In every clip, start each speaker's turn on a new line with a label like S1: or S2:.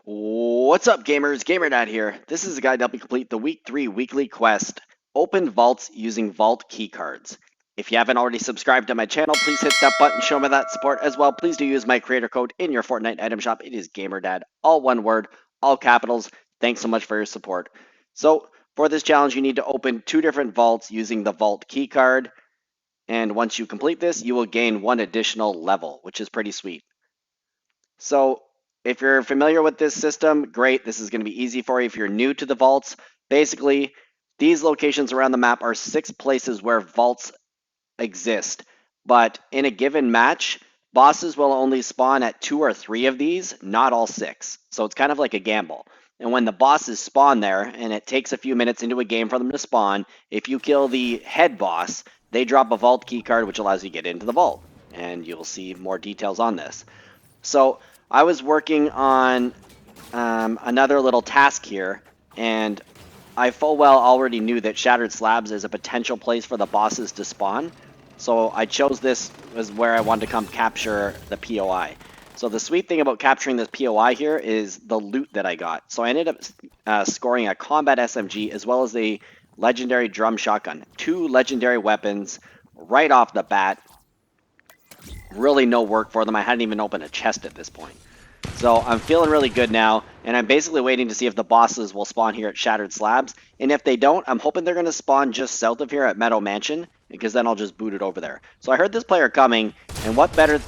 S1: What's up, gamers? GamerDad here. This is a guide to help you complete the Week 3 weekly quest, Open Vaults using Vault Keycards. If you haven't already subscribed to my channel, please hit that button, show me that support as well. Please do use my creator code in your Fortnite item shop. It is GamerDad, all one word, all capitals. Thanks so much for your support. So, for this challenge, you need to open 2 different vaults using the Vault Keycard. And once you complete this, you will gain 1 additional level, which is pretty sweet. So if you're familiar with this system, great. This is going to be easy for you. If you're new to the vaults, basically, these locations around the map are 6 places where vaults exist. But in a given match, bosses will only spawn at 2 or 3 of these, not all 6. So it's kind of like a gamble. And when the bosses spawn there, and it takes a few minutes into a game for them to spawn, if you kill the head boss, they drop a vault key card, which allows you to get into the vault. And you'll see more details on this. So I was working on another little task here, and I full well already knew that Shattered Slabs is a potential place for the bosses to spawn. So I chose this as where I wanted to come capture the POI. So the sweet thing about capturing this POI here is the loot that I got. So I ended up scoring a combat SMG as well as a legendary drum shotgun. 2 legendary weapons right off the bat. Really no work for them. I hadn't even opened a chest at this point. So I'm feeling really good now, and I'm basically waiting to see if the bosses will spawn here at Shattered Slabs. And if they don't, I'm hoping they're going to spawn just south of here at Meadow Mansion, because then I'll just boot it over there. So I heard this player coming, and what better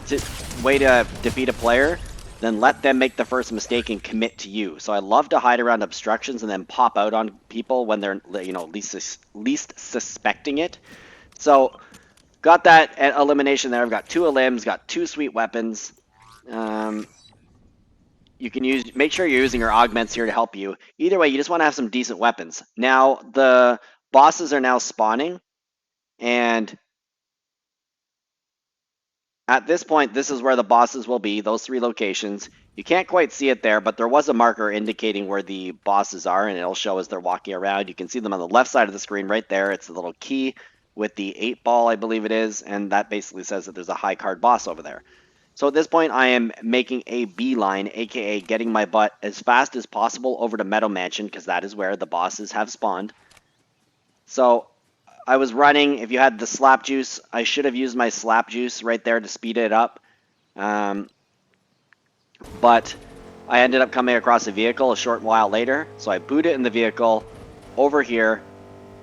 S1: way to defeat a player than let them make the first mistake and commit to you. So I love to hide around obstructions and then pop out on people when they're, you know, least suspecting it. So got that elimination there. I've got 2 limbs, got 2 sweet weapons. You can make sure you're using your augments here to help you. Either way, you just want to have some decent weapons. Now, the bosses are now spawning, and at this point, this is where the bosses will be, those 3 locations. You can't quite see it there, but there was a marker indicating where the bosses are, and it'll show as they're walking around. You can see them on the left side of the screen right there. It's the little key with the 8 ball, I believe it is, and that basically says that there's a high card boss over there. So at this point, I am making a beeline, aka getting my butt as fast as possible over to Meadow Mansion, because that is where the bosses have spawned. So I was running. If you had the slap juice, I should have used my slap juice right there to speed it up. But I ended up coming across a vehicle a short while later, so I booted in the vehicle over here.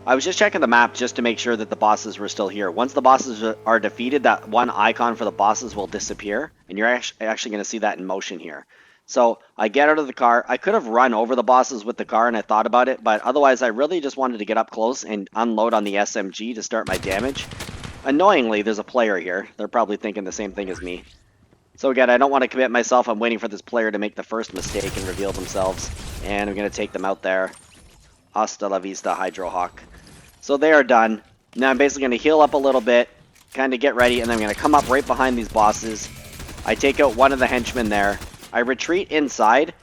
S1: I was just checking the map just to make sure that the bosses were still here. Once the bosses are defeated, that one icon for the bosses will disappear, and you're actually going to see that in motion here. So I get out of the car. I could have run over the bosses with the car, and I thought about it, but otherwise I really just wanted to get up close and unload on the SMG to start my damage. Annoyingly, there's a player here. They're probably thinking the same thing as me. So again, I don't want to commit myself. I'm waiting for this player to make the first mistake and reveal themselves, and I'm going to take them out there. Hasta la vista, Hydrohawk. So they are done. Now I'm basically going to heal up a little bit, kind of get ready, and then I'm going to come up right behind these bosses. I take out one of the henchmen there. I retreat inside,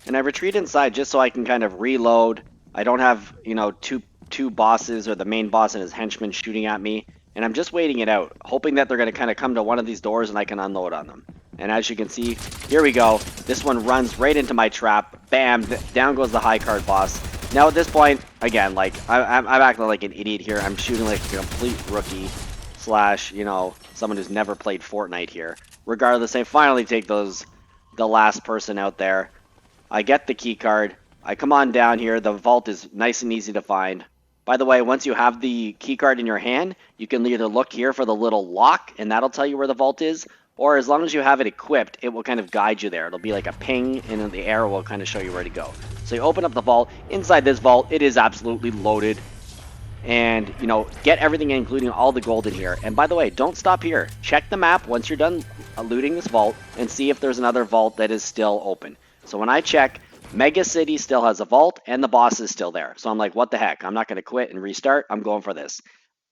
S1: and I retreat inside just so I can kind of reload. I don't have, you know, two bosses or the main boss and his henchmen shooting at me, and I'm just waiting it out, hoping that they're going to kind of come to one of these doors and I can unload on them. And as you can see, here we go. This one runs right into my trap. Bam! Down goes the high card boss. Now at this point, again, like I'm acting like an idiot here. I'm shooting like a complete rookie / you know, someone who's never played Fortnite here. Regardless, I finally take the last person out there. I get the key card. I come on down here. The vault is nice and easy to find. By the way, once you have the key card in your hand, you can either look here for the little lock, and that'll tell you where the vault is, or as long as you have it equipped, it will kind of guide you there. It'll be like a ping, and then the arrow will kind of show you where to go. So you open up the vault. Inside this vault, it is absolutely loaded. And, you know, get everything in, including all the gold in here. And by the way, don't stop here. Check the map once you're done looting this vault and see if there's another vault that is still open. So when I check, Mega City still has a vault, and the boss is still there. So I'm like, what the heck? I'm not going to quit and restart. I'm going for this.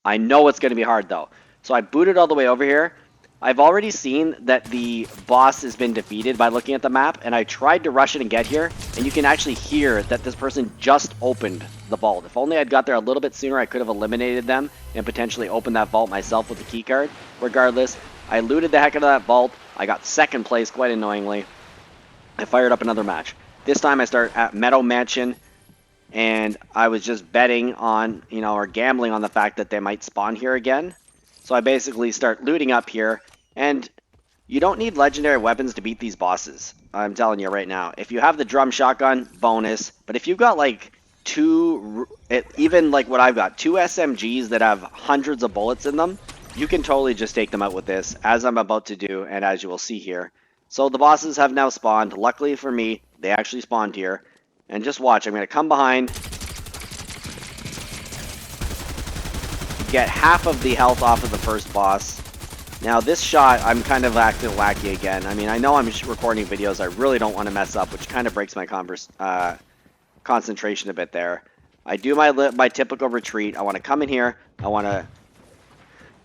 S1: I know it's going to be hard, though. So I booted all the way over here. I've already seen that the boss has been defeated by looking at the map, and I tried to rush it and get here, and you can actually hear that this person just opened the vault. If only I'd got there a little bit sooner, I could have eliminated them and potentially opened that vault myself with the key card. Regardless, I looted the heck out of that vault. I got second place, quite annoyingly. I fired up another match. This time I start at Meadow Mansion, and I was just betting on, or gambling on the fact that they might spawn here again. So I basically start looting up here, and you don't need legendary weapons to beat these bosses. I'm telling you right now. If you have the drum shotgun, bonus. But if you've got like even like what I've got, two SMGs that have hundreds of bullets in them, you can totally just take them out with this, as I'm about to do, and as you will see here. So the bosses have now spawned. Luckily for me, they actually spawned here. And just watch, I'm going to come behind, get half of the health off of the first boss. Now this shot, I'm kind of acting wacky again. I mean, I know I'm recording videos, I really don't want to mess up, which kind of breaks my concentration a bit there. I do my typical retreat. I want to come in here, I want to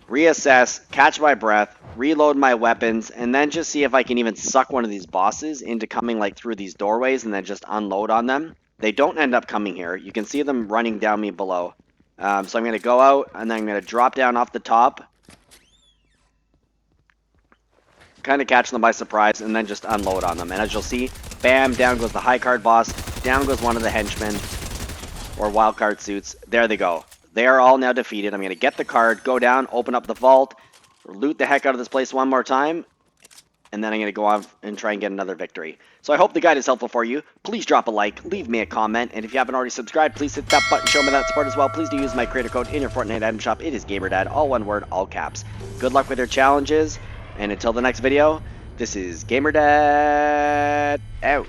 S1: reassess, catch my breath, reload my weapons, and then just see if I can even suck one of these bosses into coming like through these doorways and then just unload on them. They don't end up coming here. You can see them running down me below. So I'm going to go out, and then I'm going to drop down off the top, kind of catch them by surprise, and then just unload on them. And as you'll see, bam, down goes the high card boss, down goes one of the henchmen, or wild card suits. There they go. They are all now defeated. I'm going to get the card, go down, open up the vault, loot the heck out of this place one more time, and then I'm going to go on and try and get another victory. So I hope the guide is helpful for you. Please drop a like, leave me a comment, and if you haven't already subscribed, please hit that button, show me that support as well. Please do use my creator code in your Fortnite item shop. It is GamerDad, all one word, all caps. Good luck with your challenges, and until the next video, this is GamerDad out.